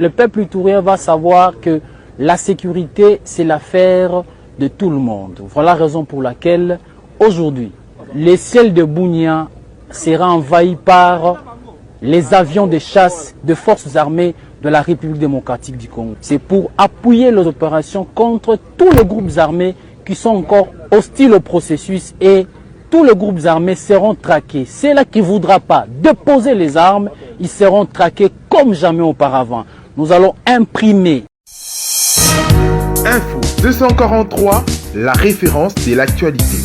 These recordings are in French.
Le peuple ivoirien va savoir que la sécurité, c'est l'affaire de tout le monde. Voilà la raison pour laquelle, aujourd'hui, le ciel de Bunia sera envahi par les avions de chasse des forces armées de la République démocratique du Congo. C'est pour appuyer les opérations contre tous les groupes armés qui sont encore hostiles au processus, et tous les groupes armés seront traqués. Ceux-là qui ne voudront pas déposer les armes, ils seront traqués comme jamais auparavant. Nous allons imprimer. Info 243, la référence de l'actualité.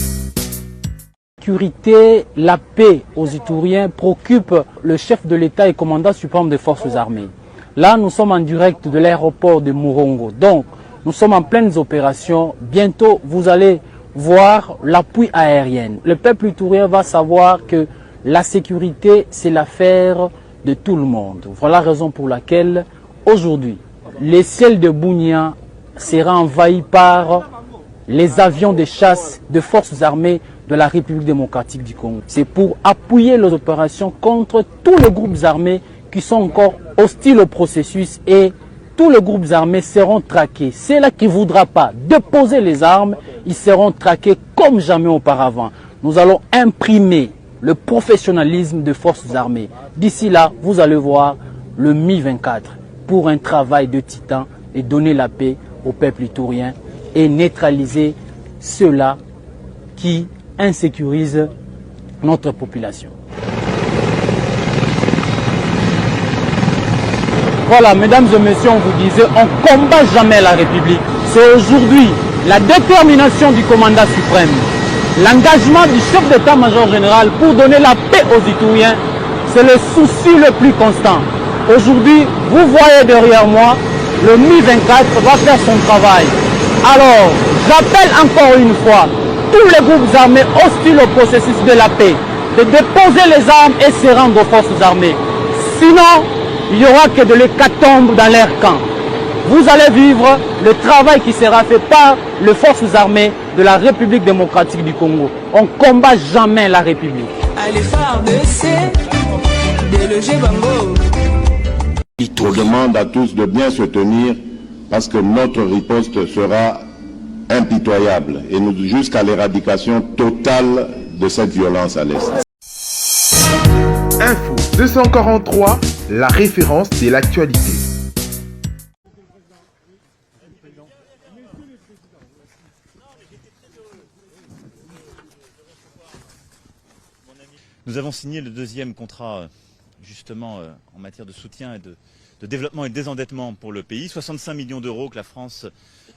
La sécurité, la paix aux Ituriens préoccupe le chef de l'État et commandant suprême des forces armées. Là, nous sommes en direct de l'aéroport de Murongo. Donc, nous sommes en pleines opérations. Bientôt, vous allez voir l'appui aérien. Le peuple ivoirien va savoir que la sécurité, c'est l'affaire de tout le monde. Voilà la raison pour laquelle, aujourd'hui, le ciel de Bunia sera envahi par les avions de chasse des forces armées de la République démocratique du Congo. C'est pour appuyer les opérations contre tous les groupes armés qui sont encore hostiles au processus, et tous les groupes armés seront traqués. Ceux-là qui ne voudront pas déposer les armes, ils seront traqués comme jamais auparavant. Nous allons imprimer le professionnalisme des forces armées. D'ici là, vous allez voir le Mi-24 pour un travail de titan et donner la paix au peuple ivoirien et neutraliser ceux-là qui insécurisent notre population. Voilà, mesdames et messieurs, on vous disait, on ne combat jamais la République. C'est aujourd'hui la détermination du commandant suprême, l'engagement du chef d'état-major général pour donner la paix aux Ituriens, c'est le souci le plus constant. Aujourd'hui, vous voyez derrière moi, le Mi-24 va faire son travail. Alors, j'appelle encore une fois tous les groupes armés hostiles au processus de la paix de déposer les armes et se rendre aux forces armées. Sinon, il n'y aura que de l'hécatombe dans leur camp. Vous allez vivre le travail qui sera fait par les forces armées de la République démocratique du Congo. On ne combat jamais la République. On demande à tous de bien se tenir parce que notre riposte sera impitoyable et nous jusqu'à l'éradication totale de cette violence à l'Est. Info 243, la référence de l'actualité. Nous avons signé le deuxième contrat justement en matière de soutien et de développement et de désendettement pour le pays. 65 millions d'euros que la France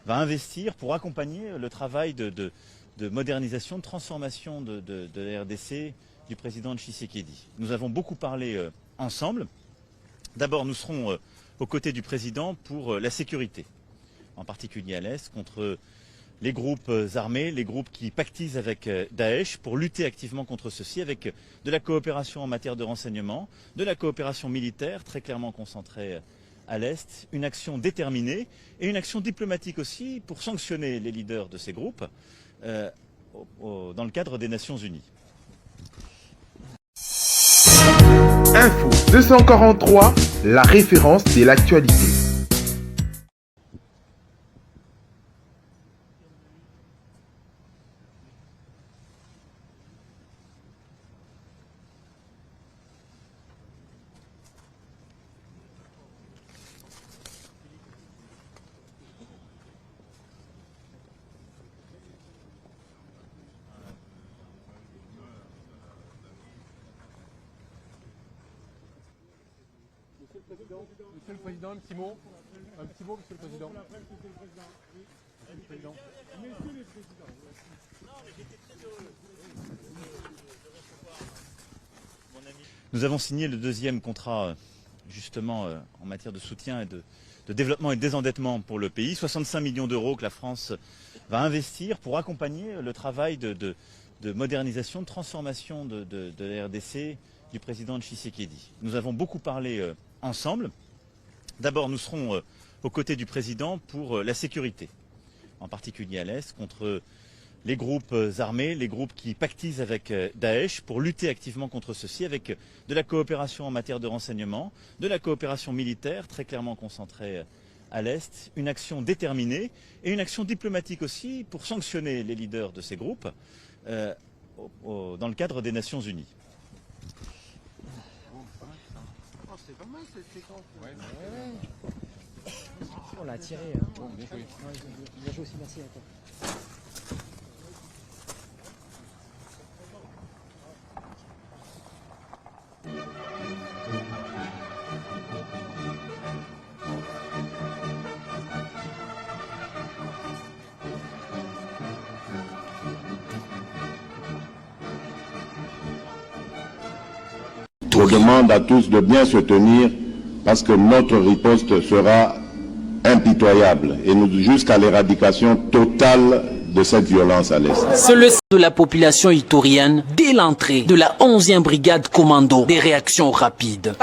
va investir pour accompagner le travail de modernisation, de transformation de la RDC du président Tshisekedi. Nous avons beaucoup parlé ensemble. D'abord, nous serons aux côtés du président pour la sécurité, en particulier à l'Est, contre les groupes armés, les groupes qui pactisent avec Daesh pour lutter activement contre ceux-ci, avec de la coopération en matière de renseignement, de la coopération militaire très clairement concentrée à l'Est, une action déterminée et une action diplomatique aussi pour sanctionner les leaders de ces groupes dans le cadre des Nations Unies. Info 243, la référence de l'actualité. Monsieur le Président, un petit mot. Un petit mot, Monsieur le Président. Nous avons signé le deuxième contrat justement en matière de soutien et de développement et de désendettement pour le pays. 65 millions d'euros que la France va investir pour accompagner le travail de modernisation, de transformation de la RDC du président Tshisekedi. Nous avons beaucoup parlé ensemble. D'abord, nous serons aux côtés du président pour la sécurité, en particulier à l'Est, contre les groupes armés, les groupes qui pactisent avec Daesh pour lutter activement contre ceux-ci, avec de la coopération en matière de renseignement, de la coopération militaire très clairement concentrée à l'Est, une action déterminée et une action diplomatique aussi pour sanctionner les leaders de ces groupes dans le cadre des Nations Unies. On l'a tiré. Bien joué aussi, merci à toi. Je demande à tous de bien se tenir parce que notre riposte sera impitoyable et jusqu'à l'éradication totale de cette violence à l'Est. C'est le sang de la population itorienne dès l'entrée de la 11e brigade commando des réactions rapides.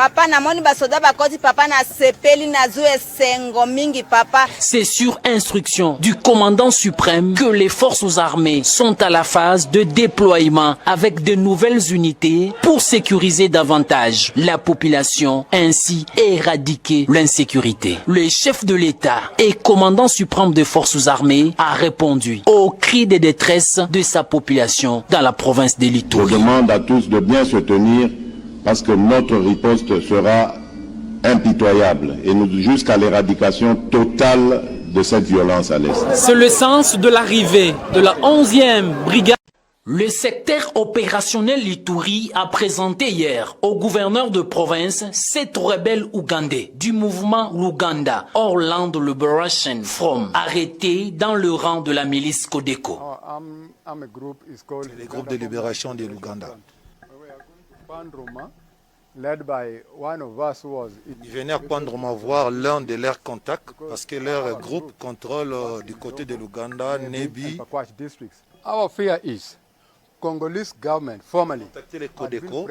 C'est sur instruction du commandant suprême que les forces armées sont à la phase de déploiement avec de nouvelles unités pour sécuriser davantage la population, ainsi éradiquer l'insécurité. Le chef de l'État et commandant suprême des forces armées a répondu au cri de détresse de sa population dans la province de l'Ituri. Je demande à tous de bien se tenir parce que notre riposte sera impitoyable et jusqu'à l'éradication totale de cette violence à l'Est. C'est le sens de l'arrivée de la 11e brigade. Le secteur opérationnel Ituri a présenté hier au gouverneur de province 7 rebelles ougandais du mouvement Luganda, Orland Liberation Front, arrêtés dans le rang de la milice Codeco. Le groupe de libération de l'Ouganda. Ils venaient à Pandroma voir l'un de leurs contacts parce que leur groupe contrôle du côté de l'Ouganda, Nebi. Congolese government formally Contacter les Codeco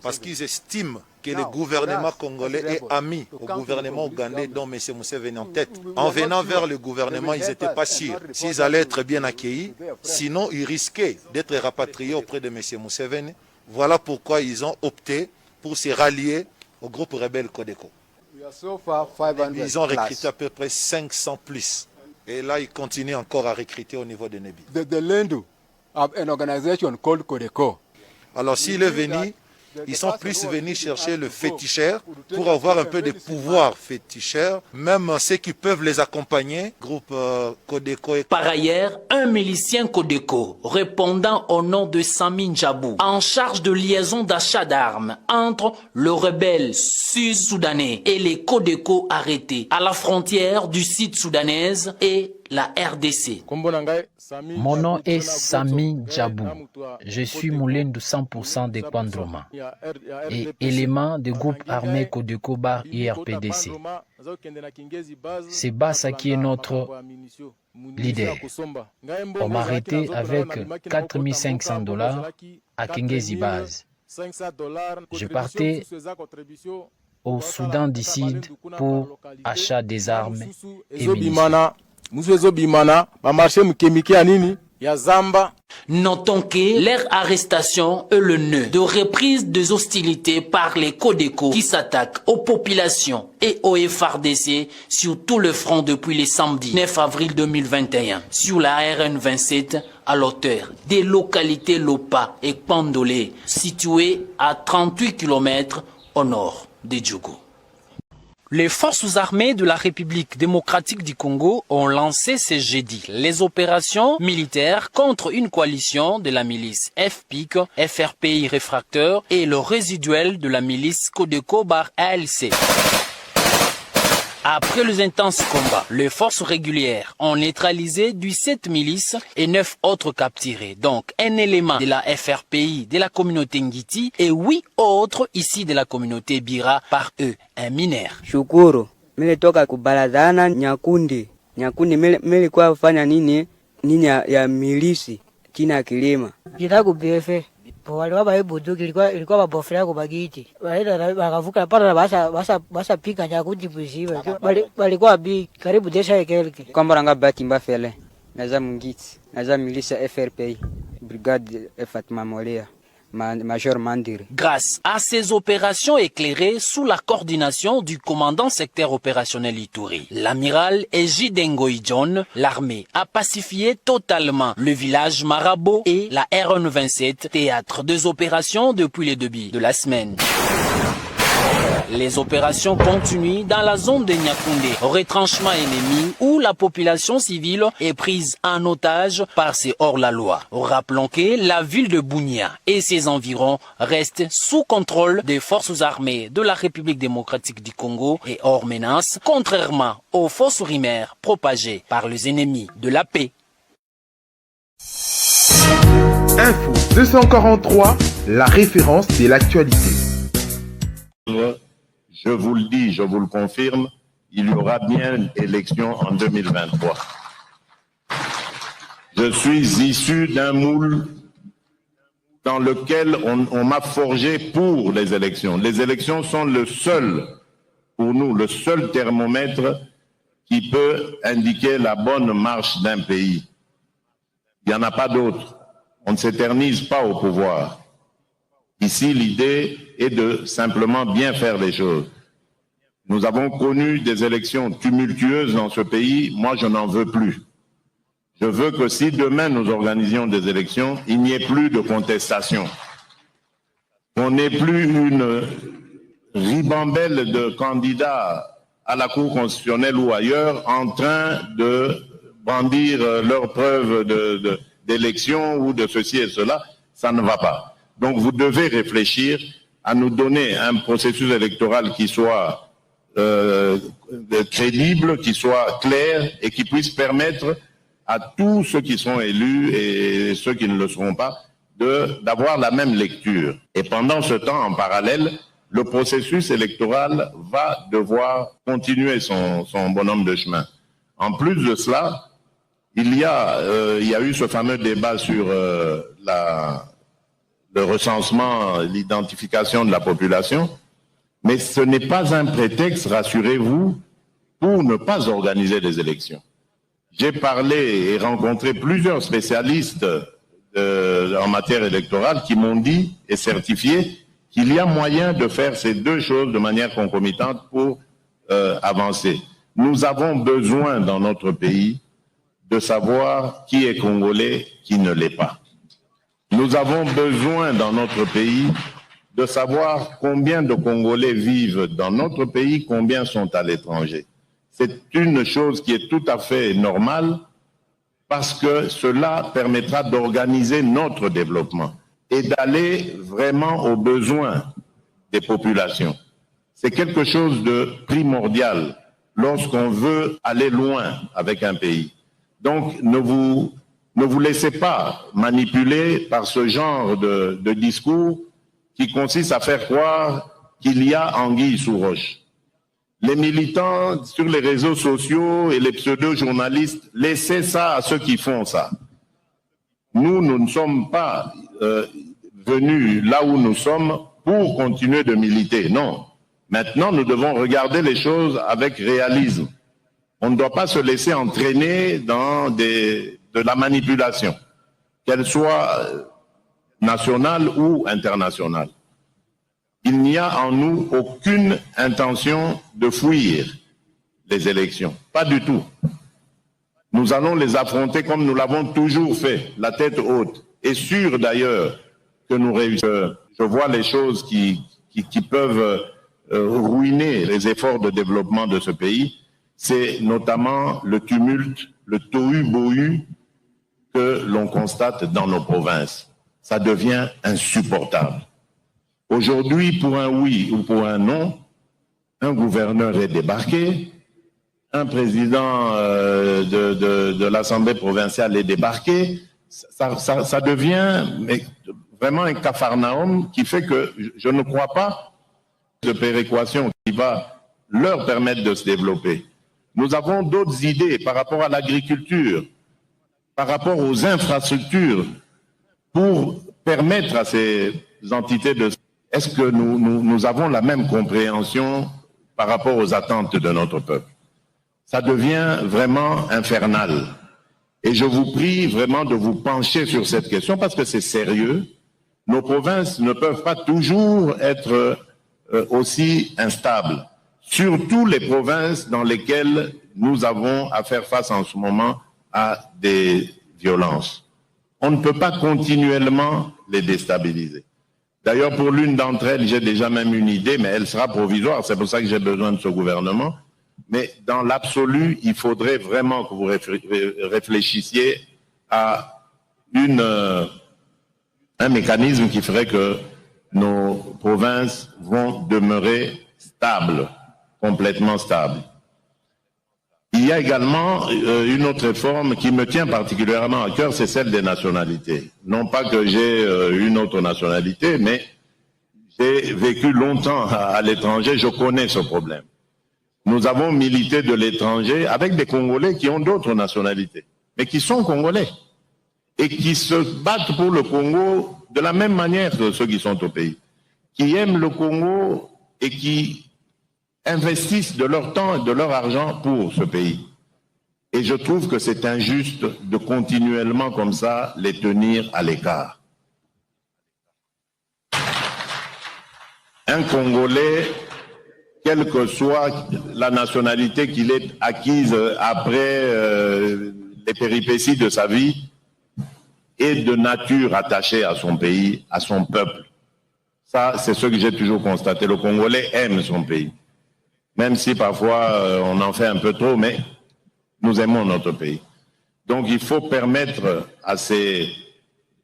parce qu'ils estiment que le gouvernement congolais est ami au gouvernement ougandais dont M. Museveni en tête. En venant vers le gouvernement, ils n'étaient pas sûrs s'ils allaient être bien accueillis, sinon ils risquaient d'être rapatriés auprès de M. Museveni. Voilà pourquoi ils ont opté pour se rallier au groupe rebelle Codeco. Ils ont recruté à peu près 500 plus. Et là, ils continuent encore à recruter au niveau de Nebi. an organization called Codeco. Alors s'il est venu, ils sont plus venus chercher le féticheur pour avoir un peu de pouvoir féticheur, même ceux qui peuvent les accompagner, groupe Codeco. Par ailleurs, un milicien Codeco répondant au nom de Sami Njabou, en charge de liaison d'achat d'armes entre le rebelle sud-soudanais et les Codeco arrêtés à la frontière du sud-soudanaise et la RDC. Mon nom est Sami Djabou. Je suis moulin de 100% de Pandroma et élément du groupe armé Codeco Bar IRPDC. C'est Bassa qui est notre leader. On m'a arrêté avec $4 500 à Kingezi Base. Je partais au Soudan du Sud pour achat des armes et munitions. Notons que leur arrestation est le nœud de reprise des hostilités par les Codeco qui s'attaquent aux populations et aux FARDC sur tout le front depuis le samedi 9 avril 2021 sur la RN 27 à l'auteur des localités Lopa et Pandolé situées à 38 km au nord de Djougou. Les forces armées de la République démocratique du Congo ont lancé ce jeudi les opérations militaires contre une coalition de la milice FPIC, FRPI réfracteur et le résiduel de la milice Codeco Bar ALC. Après les intenses combats, les forces régulières ont neutralisé 17 milices et 9 autres capturés. Donc, un élément de la FRPI de la communauté Ngiti et 8 autres ici de la communauté Bira, par eux, un mineur. Shukuru, toka kubaladana Nyakundi. Nyakundi kwa fanya nini ya milisi china kilima. Jitaku BF. Waliwa baibuduki ilikuwa babofera kubagiti. Wakavuka para basa pika Nyakundi buziwe. Walikuwa bi karibu desha ekelke. Kwamba ranga bati mbafele. naza Mungiti, naza milice FRPI, brigade Fatma Molea. Major Mandiri. Grâce à ces opérations éclairées sous la coordination du commandant secteur opérationnel Ituri, l'amiral Ejidengo John, l'armée a pacifié totalement le village Marabo et la RN27, théâtre des opérations depuis le début de la semaine. Les opérations continuent dans la zone de Nyakoundé, retranchement ennemi, où la population civile est prise en otage par ces hors-la-loi. Rappelons que la ville de Bunia et ses environs restent sous contrôle des forces armées de la République démocratique du Congo et hors menace, contrairement aux fausses rumeurs propagées par les ennemis de la paix. Info 243, la référence de l'actualité. Je vous le dis, je vous le confirme, il y aura bien élection en 2023. Je suis issu d'un moule dans lequel on m'a forgé pour les élections. Les élections sont le seul, pour nous, le seul thermomètre qui peut indiquer la bonne marche d'un pays. Il n'y en a pas d'autre. On ne s'éternise pas au pouvoir. Ici, l'idée est de simplement bien faire les choses. Nous avons connu des élections tumultueuses dans ce pays. Moi, je n'en veux plus. Je veux que si demain nous organisions des élections, il n'y ait plus de contestation. Qu'on n'ait plus une ribambelle de candidats à la Cour constitutionnelle ou ailleurs en train de brandir leurs preuves d'élection ou de ceci et cela. Ça ne va pas. Donc vous devez réfléchir à nous donner un processus électoral qui soit crédible, qui soit clair et qui puisse permettre à tous ceux qui sont élus et ceux qui ne le seront pas d'avoir la même lecture. Et pendant ce temps, en parallèle, le processus électoral va devoir continuer son bonhomme de chemin. En plus de cela, il y a eu ce fameux débat sur le recensement, l'identification de la population, mais ce n'est pas un prétexte, rassurez-vous, pour ne pas organiser des élections. J'ai parlé et rencontré plusieurs spécialistes en matière électorale qui m'ont dit et certifié qu'il y a moyen de faire ces deux choses de manière concomitante pour avancer. Nous avons besoin dans notre pays de savoir qui est congolais, qui ne l'est pas. Nous avons besoin dans notre pays de savoir combien de Congolais vivent dans notre pays, combien sont à l'étranger. C'est une chose qui est tout à fait normale parce que cela permettra d'organiser notre développement et d'aller vraiment aux besoins des populations. C'est quelque chose de primordial lorsqu'on veut aller loin avec un pays. Donc, ne vous laissez pas manipuler par ce genre de discours qui consiste à faire croire qu'il y a anguille sous roche. Les militants sur les réseaux sociaux et les pseudo-journalistes, laissez ça à ceux qui font ça. Nous ne sommes pas venus là où nous sommes pour continuer de militer. Non. Maintenant, nous devons regarder les choses avec réalisme. On ne doit pas se laisser entraîner dans de la manipulation, qu'elle soit nationale ou internationale. Il n'y a en nous aucune intention de fuir les élections. Pas du tout. Nous allons les affronter comme nous l'avons toujours fait, la tête haute. Et sûr d'ailleurs que nous réussirons. Je vois les choses qui peuvent ruiner les efforts de développement de ce pays. C'est notamment le tumulte, le tohu-bohu que l'on constate dans nos provinces. Ça devient insupportable. Aujourd'hui, pour un oui ou pour un non, un gouverneur est débarqué, un président de l'Assemblée provinciale est débarqué. Ça devient vraiment un capharnaüm qui fait que je ne crois pas de péréquation qui va leur permettre de se développer. Nous avons d'autres idées par rapport à l'agriculture, par rapport aux infrastructures, pour permettre à ces entités de... Est-ce que nous avons la même compréhension par rapport aux attentes de notre peuple? Ça devient vraiment infernal. Et je vous prie vraiment de vous pencher sur cette question parce que c'est sérieux. Nos provinces ne peuvent pas toujours être aussi instables. Surtout les provinces dans lesquelles nous avons à faire face en ce moment à des violences. On ne peut pas continuellement les déstabiliser. D'ailleurs, pour l'une d'entre elles, j'ai déjà même une idée, mais elle sera provisoire. C'est pour ça que j'ai besoin de ce gouvernement. Mais dans l'absolu, il faudrait vraiment que vous réfléchissiez à un mécanisme qui ferait que nos provinces vont demeurer stables, complètement stables. Il y a également une autre réforme qui me tient particulièrement à cœur, c'est celle des nationalités. Non pas que j'ai une autre nationalité, mais j'ai vécu longtemps à l'étranger, je connais ce problème. Nous avons milité de l'étranger avec des Congolais qui ont d'autres nationalités, mais qui sont Congolais et qui se battent pour le Congo de la même manière que ceux qui sont au pays, qui aiment le Congo et qui investissent de leur temps et de leur argent pour ce pays. Et je trouve que c'est injuste de continuellement comme ça les tenir à l'écart. Un Congolais, quelle que soit la nationalité qu'il ait acquise après les péripéties de sa vie, est de nature attachée à son pays, à son peuple. Ça, c'est ce que j'ai toujours constaté. Le Congolais aime son pays. Même si parfois on en fait un peu trop, mais nous aimons notre pays. Donc il faut permettre à ces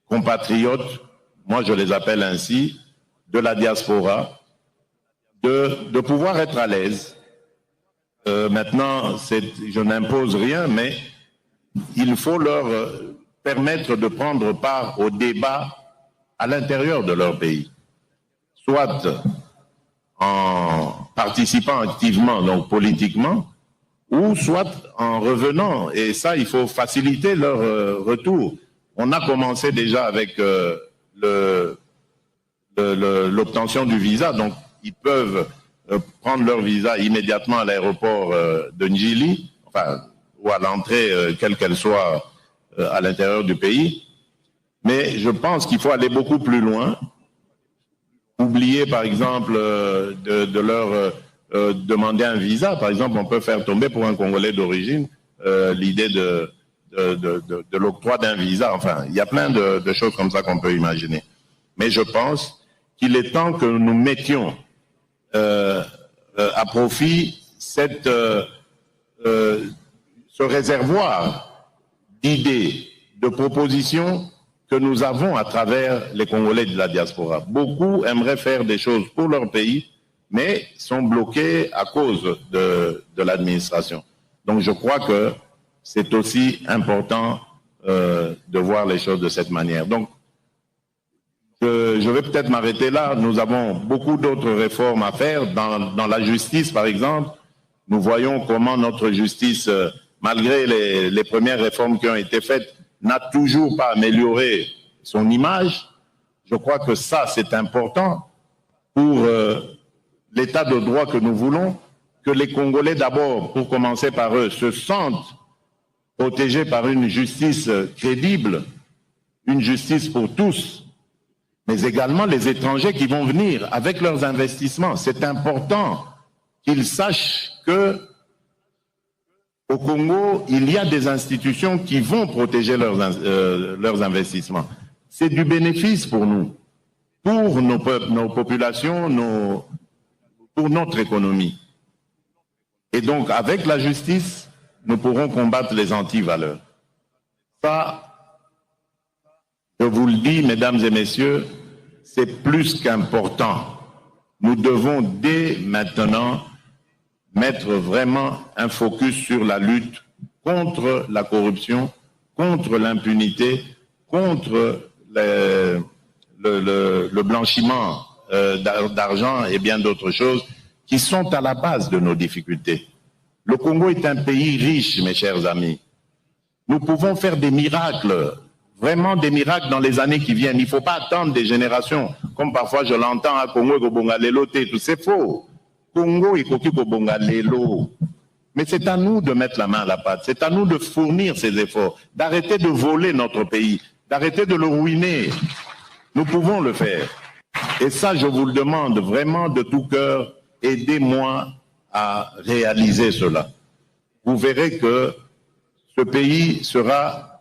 compatriotes, moi je les appelle ainsi, de la diaspora, de pouvoir être à l'aise. Maintenant, je n'impose rien, mais il faut leur permettre de prendre part au débat à l'intérieur de leur pays. Soit en participant activement, donc politiquement, ou soit en revenant. Et ça, il faut faciliter leur retour. On a commencé déjà avec l'obtention du visa, donc ils peuvent prendre leur visa immédiatement à l'aéroport de Njili, enfin, ou à l'entrée, quelle qu'elle soit, à l'intérieur du pays. Mais je pense qu'il faut aller beaucoup plus loin. Oublier, par exemple, de leur demander un visa. Par exemple, on peut faire tomber pour un Congolais d'origine l'idée de l'octroi d'un visa. Enfin, il y a plein de choses comme ça qu'on peut imaginer. Mais je pense qu'il est temps que nous mettions à profit ce réservoir d'idées, de propositions que nous avons à travers les Congolais de la diaspora. Beaucoup aimeraient faire des choses pour leur pays, mais sont bloqués à cause de l'administration. Donc je crois que c'est aussi important de voir les choses de cette manière. Donc je vais peut-être m'arrêter là. Nous avons beaucoup d'autres réformes à faire. Dans la justice, par exemple, nous voyons comment notre justice, malgré les premières réformes qui ont été faites, n'a toujours pas amélioré son image. Je crois que ça, c'est important pour l'état de droit que nous voulons, que les Congolais, d'abord, pour commencer par eux, se sentent protégés par une justice crédible, une justice pour tous, mais également les étrangers qui vont venir avec leurs investissements. C'est important qu'ils sachent que au Congo, il y a des institutions qui vont protéger leurs investissements. C'est du bénéfice pour nous, pour nos populations, pour notre économie. Et donc, avec la justice, nous pourrons combattre les antivaleurs. Ça, je vous le dis, mesdames et messieurs, c'est plus qu'important. Nous devons dès maintenant mettre vraiment un focus sur la lutte contre la corruption, contre l'impunité, contre le blanchiment d'argent et bien d'autres choses qui sont à la base de nos difficultés. Le Congo est un pays riche, mes chers amis. Nous pouvons faire des miracles, vraiment des miracles dans les années qui viennent. Il ne faut pas attendre des générations, comme parfois je l'entends à Congo, tout c'est faux. Congo et Koki Kobonga Lelo. Mais c'est à nous de mettre la main à la pâte, c'est à nous de fournir ces efforts, d'arrêter de voler notre pays, d'arrêter de le ruiner. Nous pouvons le faire. Et ça, je vous le demande vraiment de tout cœur, aidez-moi à réaliser cela. Vous verrez que ce pays sera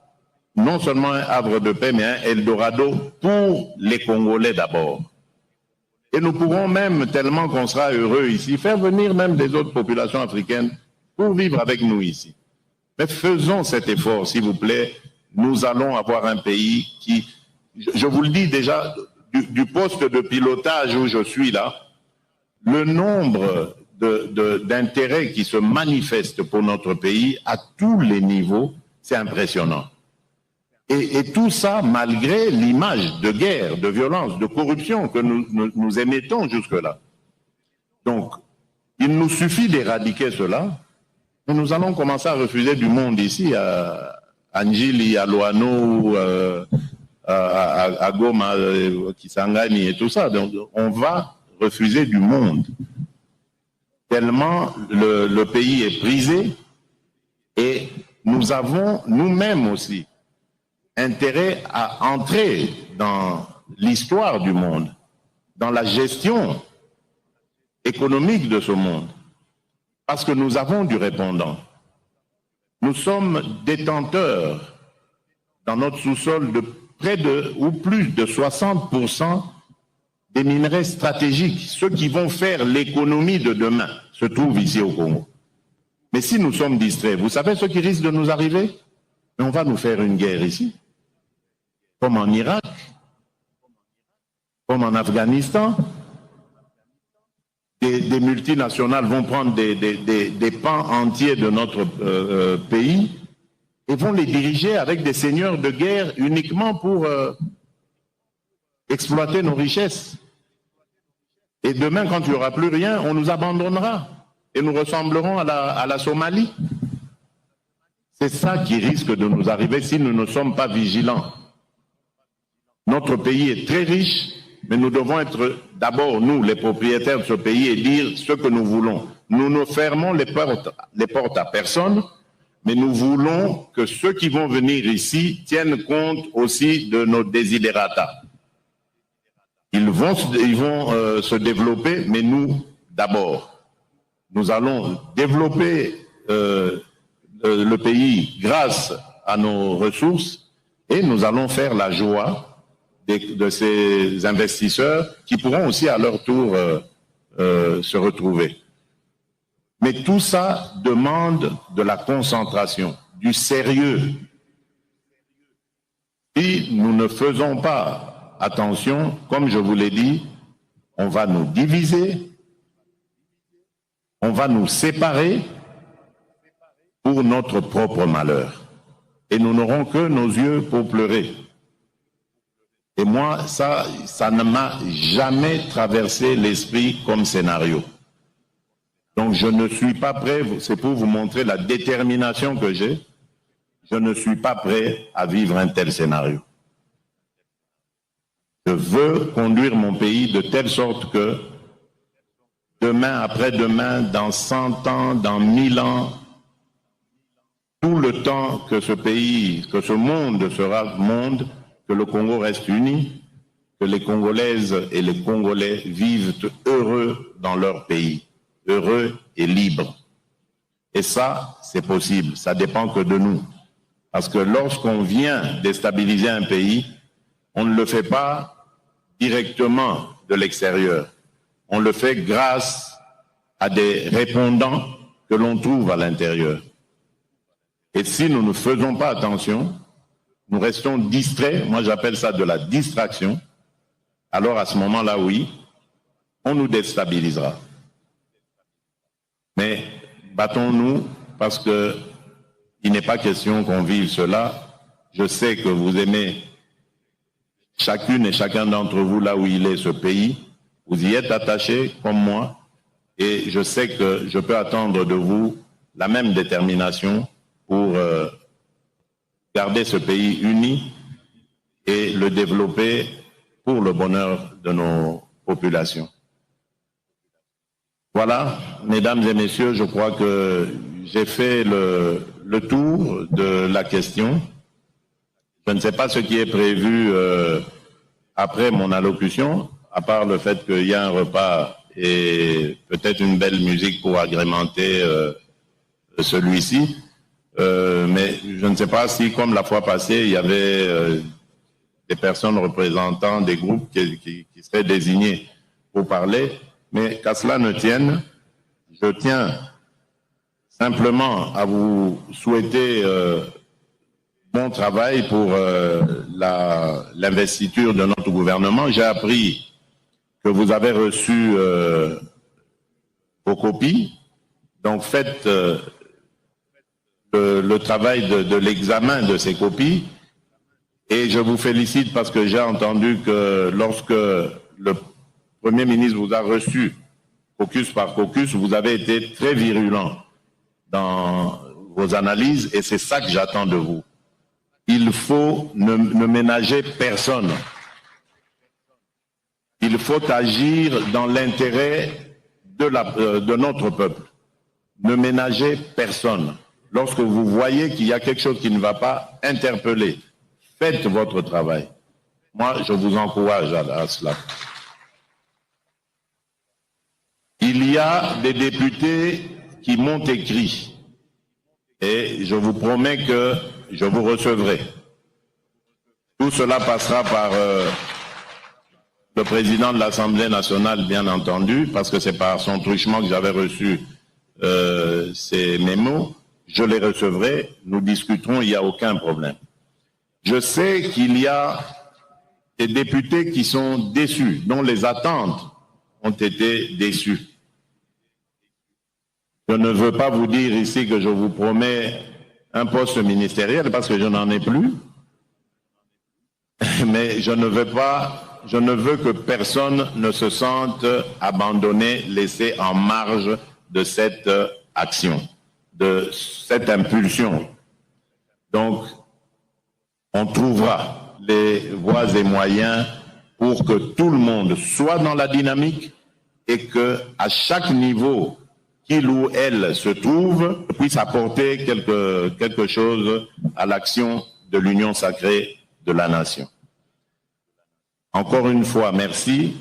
non seulement un havre de paix, mais un Eldorado pour les Congolais d'abord. Et nous pourrons même, tellement qu'on sera heureux ici, faire venir même des autres populations africaines pour vivre avec nous ici. Mais faisons cet effort, s'il vous plaît. Nous allons avoir un pays qui, je vous le dis déjà, du poste de pilotage où je suis là, le nombre d'intérêts qui se manifestent pour notre pays à tous les niveaux, c'est impressionnant. Et tout ça malgré l'image de guerre, de violence, de corruption que nous émettons jusque-là. Donc, il nous suffit d'éradiquer cela, et nous allons commencer à refuser du monde ici, à Anjili, à Loano, à Goma, Kisangani et tout ça. Donc, on va refuser du monde. Tellement le pays est brisé, et nous avons nous-mêmes aussi intérêt à entrer dans l'histoire du monde, dans la gestion économique de ce monde, parce que nous avons du répondant. Nous sommes détenteurs dans notre sous-sol de près de, ou plus de 60% des minerais stratégiques, ceux qui vont faire l'économie de demain, se trouvent ici au Congo. Mais si nous sommes distraits, vous savez ce qui risque de nous arriver? On va nous faire une guerre ici, comme en Irak, comme en Afghanistan. Des multinationales vont prendre des pans entiers de notre pays et vont les diriger avec des seigneurs de guerre uniquement pour exploiter nos richesses. Et demain, quand il n'y aura plus rien, on nous abandonnera et nous ressemblerons à la Somalie. C'est ça qui risque de nous arriver si nous ne sommes pas vigilants. Notre pays est très riche, mais nous devons être d'abord, nous, les propriétaires de ce pays, et dire ce que nous voulons. Nous ne fermons les portes à personne, mais nous voulons que ceux qui vont venir ici tiennent compte aussi de nos desiderata. Ils vont se développer, mais nous, d'abord, nous allons développer le pays grâce à nos ressources, et nous allons faire la joie de ces investisseurs qui pourront aussi à leur tour se retrouver. Mais tout ça demande de la concentration, du sérieux. Si nous ne faisons pas attention, comme je vous l'ai dit, on va nous diviser, on va nous séparer pour notre propre malheur. Et nous n'aurons que nos yeux pour pleurer. Et moi, ça ne m'a jamais traversé l'esprit comme scénario. Donc je ne suis pas prêt, c'est pour vous montrer la détermination que j'ai, je ne suis pas prêt à vivre un tel scénario. Je veux conduire mon pays de telle sorte que demain, après-demain, dans 100 ans, dans 1000 ans, tout le temps que ce pays, que ce monde sera monde, que le Congo reste uni, que les Congolaises et les Congolais vivent heureux dans leur pays, heureux et libres. Et ça, c'est possible, ça dépend que de nous. Parce que lorsqu'on vient déstabiliser un pays, on ne le fait pas directement de l'extérieur. On le fait grâce à des répondants que l'on trouve à l'intérieur. Et si nous ne faisons pas attention, nous restons distraits, moi j'appelle ça de la distraction, alors à ce moment-là, oui, on nous déstabilisera. Mais battons-nous parce que il n'est pas question qu'on vive cela. Je sais que vous aimez chacune et chacun d'entre vous là où il est ce pays. Vous y êtes attachés comme moi et je sais que je peux attendre de vous la même détermination pour garder ce pays uni et le développer pour le bonheur de nos populations. Voilà, mesdames et messieurs, je crois que j'ai fait le tour de la question. Je ne sais pas ce qui est prévu après mon allocution, à part le fait qu'il y a un repas et peut-être une belle musique pour agrémenter celui-ci. Mais je ne sais pas si, comme la fois passée, il y avait des personnes représentant des groupes qui seraient désignés pour parler. Mais qu'à cela ne tienne, je tiens simplement à vous souhaiter bon travail pour l'investiture de notre gouvernement. J'ai appris que vous avez reçu vos copies. Donc faites le travail de l'examen de ces copies. Et je vous félicite parce que j'ai entendu que lorsque le Premier ministre vous a reçu caucus par caucus, vous avez été très virulent dans vos analyses et c'est ça que j'attends de vous. Il faut ne ménager personne. Il faut agir dans l'intérêt de notre peuple. Ne ménagez personne. Lorsque vous voyez qu'il y a quelque chose qui ne va pas, interpellez. Faites votre travail. Moi, je vous encourage à cela. Il y a des députés qui m'ont écrit et je vous promets que je vous recevrai. Tout cela passera par le président de l'Assemblée nationale, bien entendu, parce que c'est par son truchement que j'avais reçu ces mémos. Je les recevrai, nous discuterons, il n'y a aucun problème. Je sais qu'il y a des députés qui sont déçus, dont les attentes ont été déçues. Je ne veux pas vous dire ici que je vous promets un poste ministériel parce que je n'en ai plus. Mais je ne veux que personne ne se sente abandonné, laissé en marge de cette action, de cette impulsion. Donc, on trouvera les voies et moyens pour que tout le monde soit dans la dynamique et que à chaque niveau qu'il ou elle se trouve puisse apporter quelque chose à l'action de l'union sacrée de la nation. Encore une fois, merci.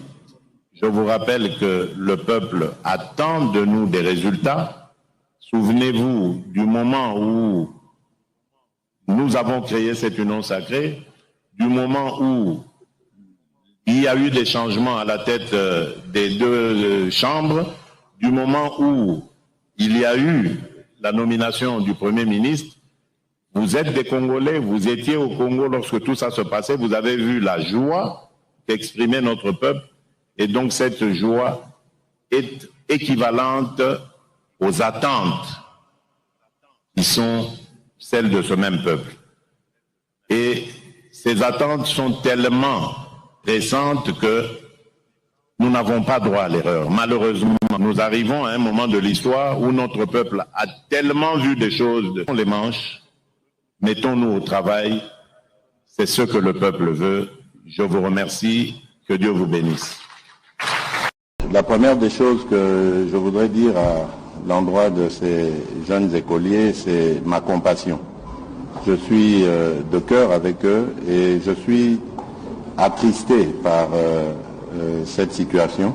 Je vous rappelle que le peuple attend de nous des résultats. Souvenez-vous du moment où nous avons créé cette union sacrée, du moment où il y a eu des changements à la tête des deux chambres, du moment où il y a eu la nomination du Premier ministre. Vous êtes des Congolais, vous étiez au Congo lorsque tout ça se passait, vous avez vu la joie qu'exprimait notre peuple, et donc cette joie est équivalente aux attentes qui sont celles de ce même peuple. Et ces attentes sont tellement pressantes que nous n'avons pas droit à l'erreur. Malheureusement, nous arrivons à un moment de l'histoire où notre peuple a tellement vu des choses de les manches. Mettons-nous au travail. C'est ce que le peuple veut. Je vous remercie. Que Dieu vous bénisse. La première des choses que je voudrais dire à l'endroit de ces jeunes écoliers, c'est ma compassion. Je suis de cœur avec eux et je suis attristé par cette situation.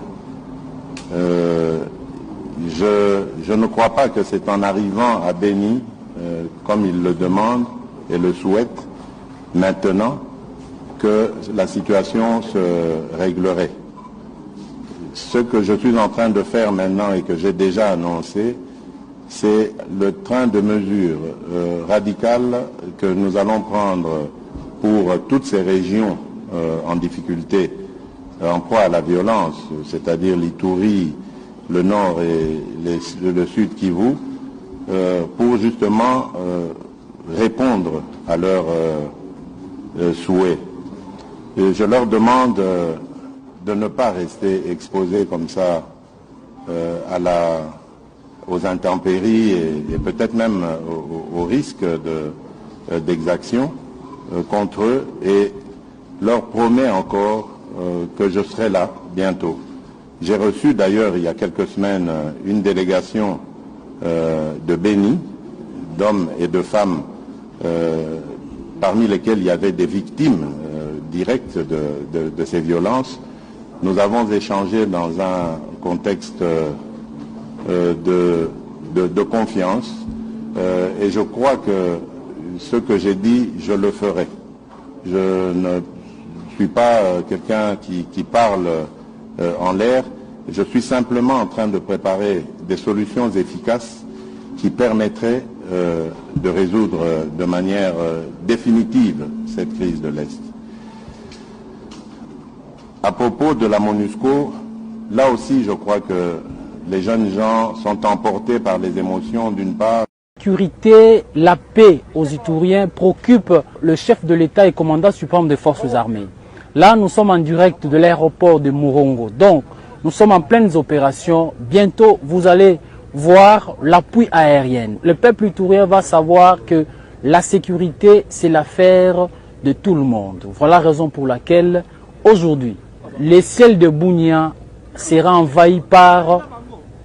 Je ne crois pas que c'est en arrivant à Béni, comme ils le demandent et le souhaitent, maintenant, que la situation se réglerait. Ce que je suis en train de faire maintenant et que j'ai déjà annoncé, c'est le train de mesures radicales que nous allons prendre pour toutes ces régions en difficulté, en proie à la violence, c'est-à-dire l'Ituri, le nord et le sud Kivu, pour justement répondre à leurs souhaits. Et je leur demande de ne pas rester exposés comme ça aux intempéries et peut-être même au risque d'exaction contre eux, et leur promets encore que je serai là bientôt. J'ai reçu d'ailleurs il y a quelques semaines une délégation de Béni, d'hommes et de femmes, parmi lesquels il y avait des victimes directes de ces violences. Nous avons échangé dans un contexte de confiance et je crois que ce que j'ai dit, je le ferai. Je ne suis pas quelqu'un qui parle en l'air. Je suis simplement en train de préparer des solutions efficaces qui permettraient de résoudre de manière définitive cette crise de l'Est. À propos de la MONUSCO, là aussi je crois que les jeunes gens sont emportés par les émotions d'une part. La sécurité, la paix aux Ituriens préoccupe le chef de l'État et commandant suprême des forces armées. Là, nous sommes en direct de l'aéroport de Murongo. Donc, nous sommes en pleines opérations. Bientôt, vous allez voir l'appui aérien. Le peuple iturien va savoir que la sécurité, c'est l'affaire de tout le monde. Voilà la raison pour laquelle, aujourd'hui, le ciel de Bunia sera envahi par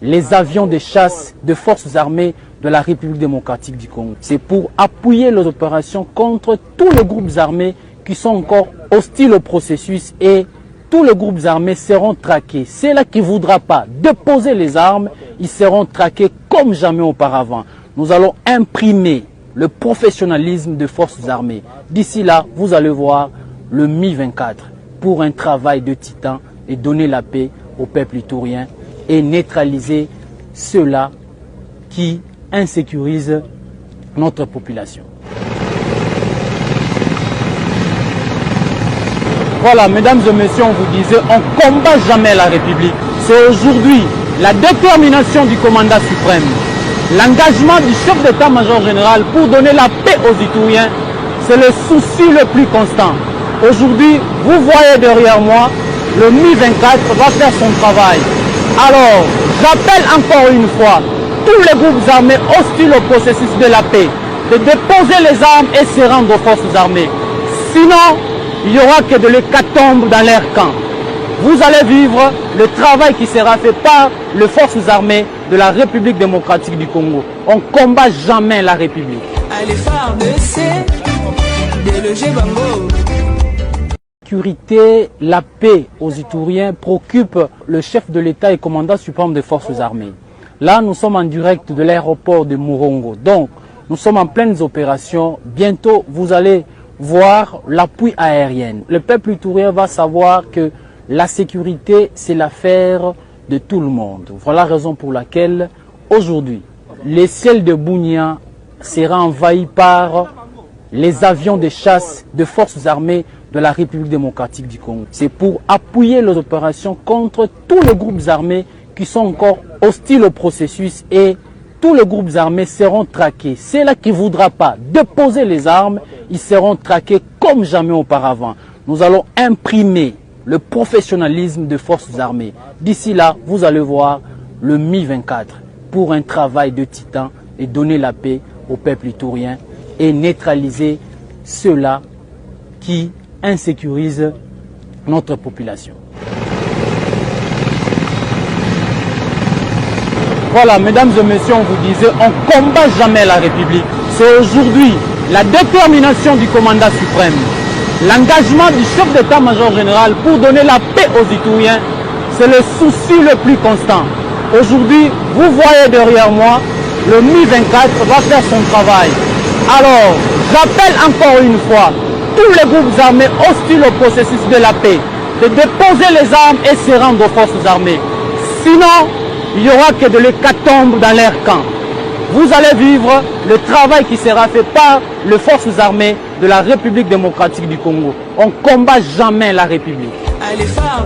les avions de chasse de forces armées de la République démocratique du Congo. C'est pour appuyer les opérations contre tous les groupes armés qui sont encore hostiles au processus et tous les groupes armés seront traqués. Ceux-là qui ne voudront pas déposer les armes, ils seront traqués comme jamais auparavant. Nous allons imprimer le professionnalisme des forces armées. D'ici là, vous allez voir le Mi-24 pour un travail de titan et donner la paix au peuple iturien et neutraliser ceux-là qui insécurisent notre population. Voilà, mesdames et messieurs, on vous disait, on ne combat jamais la République. C'est aujourd'hui la détermination du commandant suprême, l'engagement du chef d'état-major général pour donner la paix aux Ituriens, c'est le souci le plus constant. Aujourd'hui, vous voyez derrière moi, le Mi-24 va faire son travail. Alors, j'appelle encore une fois tous les groupes armés hostiles au processus de la paix de déposer les armes et se rendre aux forces armées. Sinon, il n'y aura que de l'hécatombe dans leur camp. Vous allez vivre le travail qui sera fait par les forces armées de la République démocratique du Congo. On ne combat jamais la République. Allez faire déloger Bango. La sécurité, la paix aux Ituriens préoccupe le chef de l'État et commandant suprême des forces armées. Là, nous sommes en direct de l'aéroport de Murongo. Donc, nous sommes en pleines opérations. Bientôt, vous allez voir l'appui aérien. Le peuple iturien va savoir que la sécurité, c'est l'affaire de tout le monde. Voilà la raison pour laquelle, aujourd'hui, le ciel de Bunia sera envahi par les avions de chasse de forces armées de la République démocratique du Congo. C'est pour appuyer les opérations contre tous les groupes armés qui sont encore hostiles au processus et tous les groupes armés seront traqués. Ceux-là qui ne voudront pas déposer les armes, ils seront traqués comme jamais auparavant. Nous allons imprimer le professionnalisme des forces armées. D'ici là, vous allez voir le Mi-24 pour un travail de titan et donner la paix au peuple iturien et neutraliser ceux-là qui insécurisent notre population. Voilà, mesdames et messieurs, on vous disait, on ne combat jamais la République. C'est aujourd'hui la détermination du commandant suprême, l'engagement du chef d'état-major général pour donner la paix aux Ituriens, c'est le souci le plus constant. Aujourd'hui, vous voyez derrière moi, le Mi-24 va faire son travail. Alors, j'appelle encore une fois tous les groupes armés hostiles au processus de la paix de déposer les armes et se rendre aux forces armées. Sinon, il n'y aura que de l'hécatombe dans leur camp. Vous allez vivre le travail qui sera fait par les forces armées de la République démocratique du Congo. On ne combat jamais la République. Allez faire